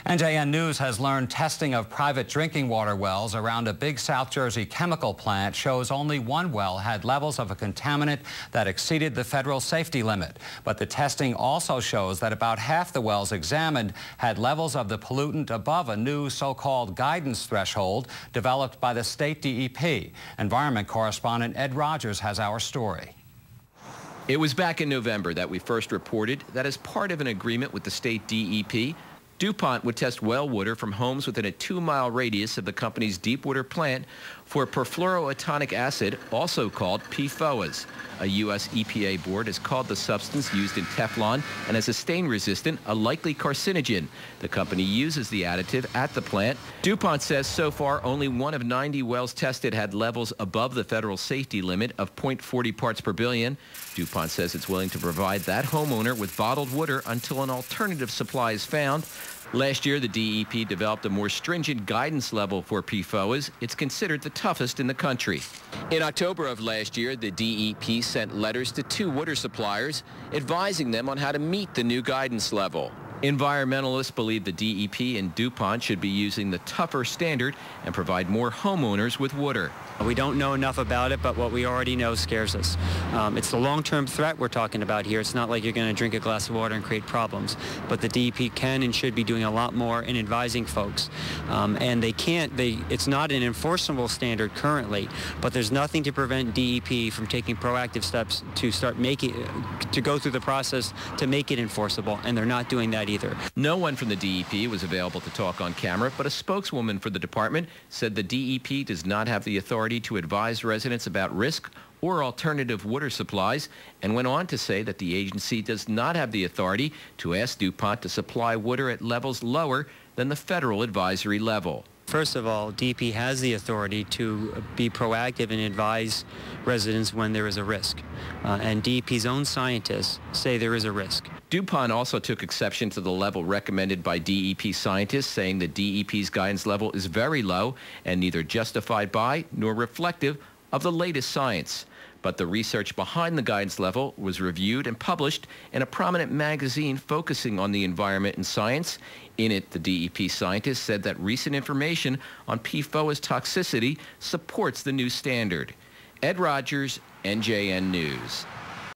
NJN News has learned testing of private drinking water wells around a big South Jersey chemical plant shows only one well had levels of a contaminant that exceeded the federal safety limit. But the testing also shows that about half the wells examined had levels of the pollutant above a new so-called guidance threshold developed by the state DEP. Environment correspondent Ed Rogers has our story. It was back in November that we first reported that as part of an agreement with the state DEP, DuPont would test well water from homes within a 2-mile radius of the company's deepwater plant for perfluoroetonic acid, also called PFOAs. A U.S. EPA board has called the substance used in Teflon and as a stain-resistant a likely carcinogen. The company uses the additive at the plant. DuPont says so far only one of 90 wells tested had levels above the federal safety limit of 0.40 parts per billion. DuPont says it's willing to provide that homeowner with bottled water until an alternative supply is found. Last year, the DEP developed a more stringent guidance level for PFOAs. It's considered the toughest in the country. In October of last year, the DEP sent letters to 2 water suppliers advising them on how to meet the new guidance level. Environmentalists believe the DEP and DuPont should be using the tougher standard and provide more homeowners with water. We don't know enough about it, but what we already know scares us. It's the long-term threat we're talking about here. It's not like you're going to drink a glass of water and create problems. But the DEP can and should be doing a lot more in advising folks. And it's not an enforceable standard currently, but there's nothing to prevent DEP from taking proactive steps to go through the process to make it enforceable, and they're not doing that either. No one from the DEP was available to talk on camera, but a spokeswoman for the department said the DEP does not have the authority to advise residents about risk or alternative water supplies, and went on to say that the agency does not have the authority to ask DuPont to supply water at levels lower than the federal advisory level. First of all, DEP has the authority to be proactive and advise residents when there is a risk. And DEP's own scientists say there is a risk. DuPont also took exception to the level recommended by DEP scientists, saying the DEP's guidance level is very low and neither justified by nor reflective of the latest science. But the research behind the guidance level was reviewed and published in a prominent magazine focusing on the environment and science. In it, the DEP scientists said that recent information on PFOA's toxicity supports the new standard. Ed Rogers, NJN News.